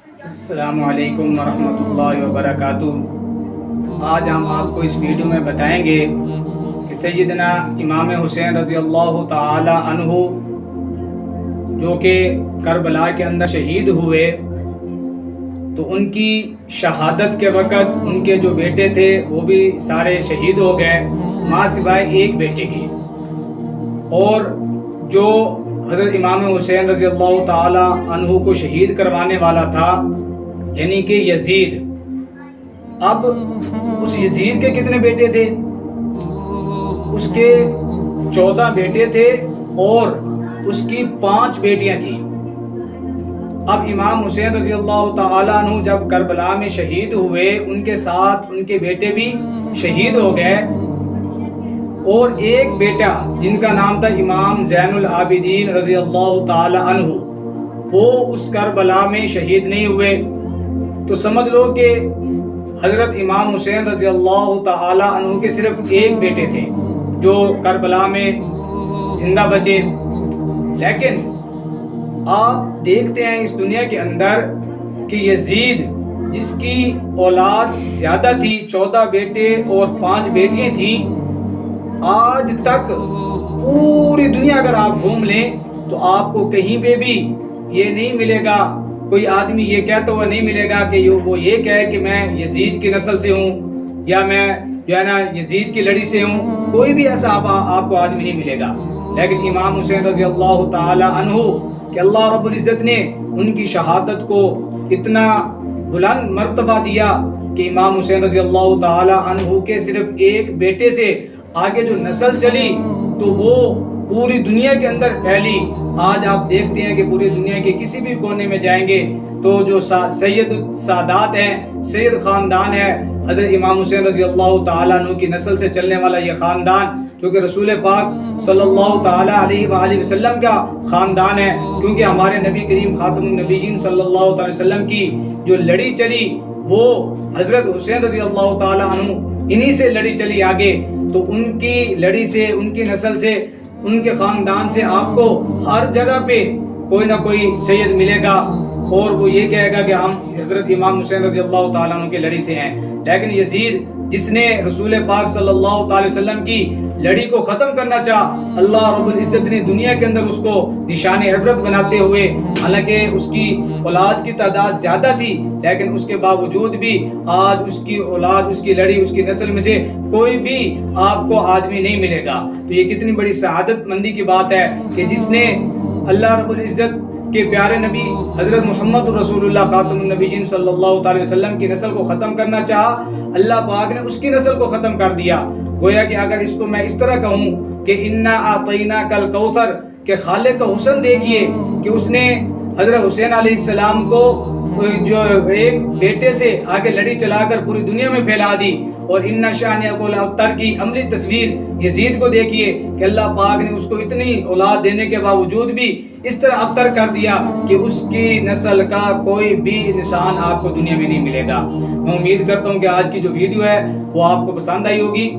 السلام علیکم ورحمۃ اللہ وبرکاتہ۔ آج ہم آپ کو اس ویڈیو میں بتائیں گے کہ سیدنا امام حسین رضی اللہ تعالی عنہ جو کہ کربلا کے اندر شہید ہوئے، تو ان کی شہادت کے وقت ان کے جو بیٹے تھے وہ بھی سارے شہید ہو گئے، ماں سوائے ایک بیٹے کی۔ اور جو حضرت امام حسین رضی اللہ تعالی عنہ کو شہید کروانے والا تھا، یعنی کہ یزید، اب اس یزید کے کتنے بیٹے تھے؟ اس کے 14 بیٹے تھے اور اس کی 5 بیٹیاں تھیں۔ اب امام حسین رضی اللہ تعالی عنہ جب کربلا میں شہید ہوئے، ان کے ساتھ ان کے بیٹے بھی شہید ہو گئے، اور ایک بیٹا جن کا نام تھا امام زین العابدین رضی اللہ تعالی عنہ، وہ اس کربلا میں شہید نہیں ہوئے۔ تو سمجھ لو کہ حضرت امام حسین رضی اللہ تعالی عنہ کے صرف ایک بیٹے تھے جو کربلا میں زندہ بچے۔ لیکن آپ دیکھتے ہیں اس دنیا کے اندر کہ یزید، جس کی اولاد زیادہ تھی، 14 بیٹے اور 5 بیٹیاں تھیں، آج تک پوری دنیا اگر آپ گھوم لیں تو آپ کو کہیں پہ بھی یہ نہیں ملے گا، کوئی آدمی یہ کہتا ہوا نہیں ملے گا کہ وہ یہ کہے کہ میں یزید کی نسل سے ہوں یا میں جو ہے نا یزید کی لڑی سے ہوں۔ کوئی بھی ایسا آپ کو آدمی نہیں ملے گا۔ لیکن امام حسین رضی اللہ تعالی عنہ کہ اللہ رب العزت نے ان کی شہادت کو اتنا بلند مرتبہ دیا کہ امام حسین رضی اللہ تعالی عنہ کے صرف ایک بیٹے سے آگے جو نسل چلی تو وہ پوری دنیا کے اندر پھیلی۔ آج آپ دیکھتے ہیں کہ پوری دنیا کے کسی بھی کونے میں جائیں گے تو جو سید السادات ہیں، سید خاندان ہے، حضرت امام حسین رضی اللہ تعالیٰ عنہ کی نسل سے چلنے والا یہ خاندان، جو کہ رسول پاک صلی اللہ تعالیٰ علیہ وآلہ وسلم کا خاندان ہے، کیونکہ ہمارے نبی کریم خاتم النبیین صلی اللہ تعالی وسلم کی جو لڑی چلی وہ حضرت حسین رضی اللہ تعالیٰ عنہ انہی سے لڑی چلی آگے۔ تو ان کی لڑی سے، ان کی نسل سے، ان کے خاندان سے آپ کو ہر جگہ پہ کوئی نہ کوئی سید ملے گا، اور وہ یہ کہے گا کہ ہم حضرت امام حسین رضی اللہ تعالیٰ عنہ کی لڑی سے ہیں۔ لیکن یزید، جس نے رسول پاک صلی اللہ تعالی وسلم کی لڑی کو ختم کرنا چاہا، اللہ رب العزت نے دنیا کے اندر اس کو نشان عبرت بناتے ہوئے، حالانکہ اس کی اولاد کی تعداد زیادہ تھی، لیکن اس کے باوجود بھی آج اس کی اولاد، اس کی لڑی، اس کی نسل میں سے کوئی بھی آپ کو آدمی نہیں ملے گا۔ تو یہ کتنی بڑی سعادت مندی کی بات ہے کہ جس نے اللہ رب العزت کہ پیارے نبی حضرت محمد رسول اللہ خاتم النبیین صلی اللہ تعالی وسلم کی نسل کو ختم کرنا چاہا، اللہ پاک نے اس کی نسل کو ختم کر دیا۔ گویا کہ اگر اس کو میں اس طرح کہوں کہ انا اعطیناک الکوثر، کہ خالق کا حسن دیکھیے کہ اس نے حضرت حسین علیہ السلام کو جو ایک بیٹے سے آگے لڑی چلا کر پوری دنیا میں پھیلا دی۔ اور ان شانئک الابتر کی عملی تصویر یزید کو دیکھیے کہ اللہ پاک نے اس کو اتنی اولاد دینے کے باوجود بھی اس طرح ابتر کر دیا کہ اس کی نسل کا کوئی بھی انسان آپ کو دنیا میں نہیں ملے گا۔ میں امید کرتا ہوں کہ آج کی جو ویڈیو ہے وہ آپ کو پسند آئی ہوگی۔